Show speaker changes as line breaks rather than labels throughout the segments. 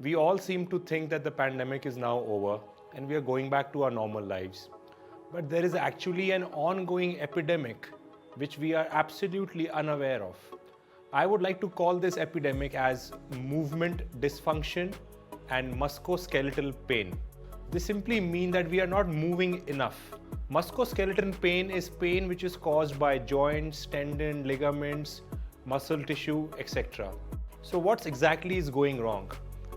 We all seem to think that the pandemic is now over and we are going back to our normal lives. But there is actually an ongoing epidemic which we are absolutely unaware of. I would like to call this epidemic as movement dysfunction and musculoskeletal pain. This simply means that we are not moving enough. Musculoskeletal pain is pain which is caused by joints, tendon, ligaments, muscle tissue, etc. So what exactly is going wrong?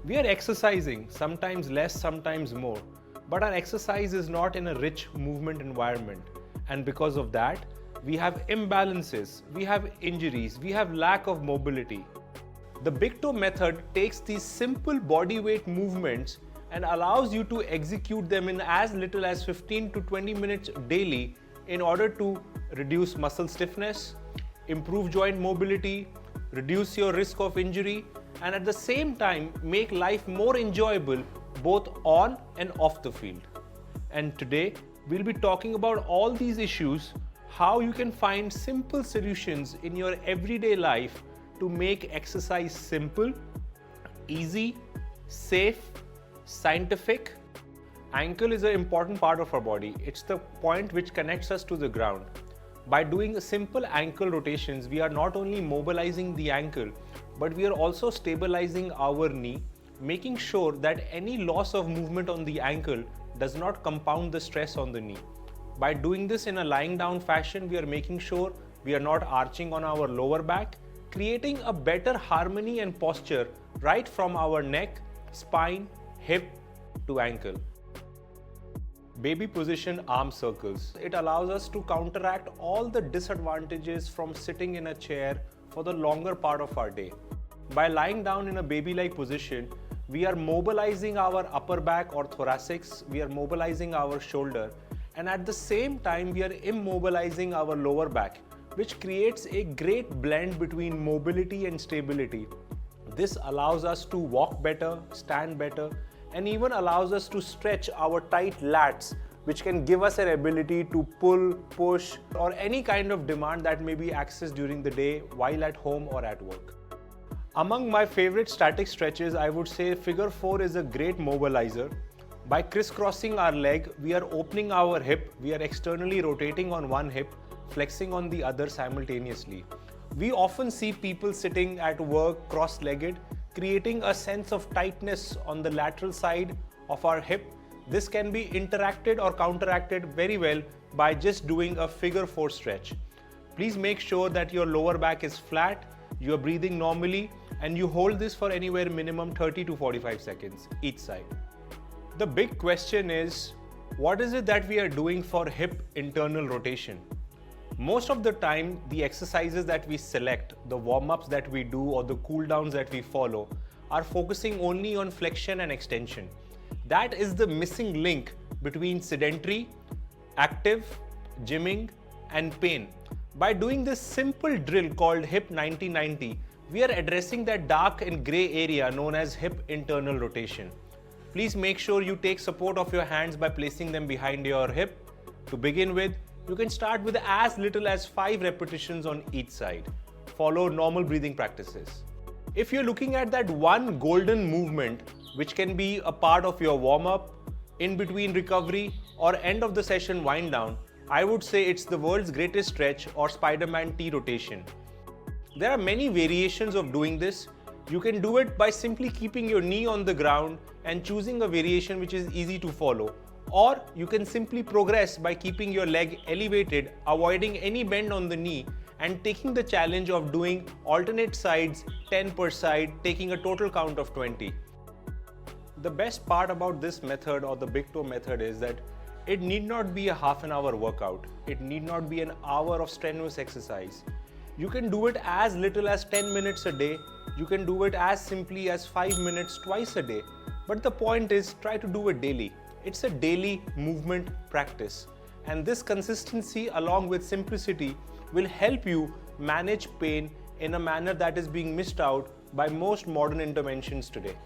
We are exercising, sometimes less, sometimes more, but our exercise is not in a rich movement environment, and because of that, we have imbalances, we have injuries, we have lack of mobility. The Bigtoe method takes these simple body weight movements and allows you to execute them in as little as 15 to 20 minutes daily in order to reduce muscle stiffness, improve joint mobility, reduce your risk of injury, and at the same time make life more enjoyable both on and off the field. And today we'll be talking about all these issues, how you can find simple solutions in your everyday life to make exercise simple, easy, safe, scientific. Ankle is an important part of our body. It's the point which connects us to the ground. By doing simple ankle rotations, we are not only mobilizing the ankle, but we are also stabilizing our knee, making sure that any loss of movement on the ankle does not compound the stress on the knee. By doing this in a lying down fashion, we are making sure we are not arching on our lower back, creating a better harmony and posture right from our neck, spine, hip to ankle. Baby position arm circles. It allows us to counteract all the disadvantages from sitting in a chair for the longer part of our day. By lying down in a baby-like position, we are mobilizing our upper back or thoracics, we are mobilizing our shoulder, and at the same time we are immobilizing our lower back, which creates a great blend between mobility and stability. This allows us to walk better, stand better, and even allows us to stretch our tight lats, which can give us an ability to pull, push, or any kind of demand that may be accessed during the day while at home or at work. Among my favorite static stretches, I would say figure 4 is a great mobilizer. By crisscrossing our leg, we are opening our hip, we are externally rotating on one hip, flexing on the other simultaneously. We often see people sitting at work cross-legged, creating a sense of tightness on the lateral side of our hip. This can be interacted or counteracted very well by just doing a figure 4 stretch. Please make sure that your lower back is flat, you are breathing normally, and you hold this for anywhere minimum 30 to 45 seconds each side. The big question is, what is it that we are doing for hip internal rotation? Most of the time, the exercises that we select, the warm-ups that we do or the cool-downs that we follow are focusing only on flexion and extension. That is the missing link between sedentary, active, gymming, and pain. By doing this simple drill called hip 90-90, we are addressing that dark and gray area known as hip internal rotation. Please make sure you take support of your hands by placing them behind your hip. To begin with, you can start with as little as 5 repetitions on each side. Follow normal breathing practices. If you're looking at that one golden movement, which can be a part of your warm-up, in between recovery, or end of the session wind down, I would say it's the world's greatest stretch or Spider-Man T rotation. There are many variations of doing this. You can do it by simply keeping your knee on the ground and choosing a variation which is easy to follow. Or you can simply progress by keeping your leg elevated, avoiding any bend on the knee, and taking the challenge of doing alternate sides, 10 per side, taking a total count of 20. The best part about this method or the Bigtoe method is that it need not be a half an hour workout. It need not be an hour of strenuous exercise. You can do it as little as 10 minutes a day. You can do it as simply as 5 minutes twice a day. But the point is, try to do it daily. It's a daily movement practice. And this consistency along with simplicity will help you manage pain in a manner that is being missed out by most modern interventions today.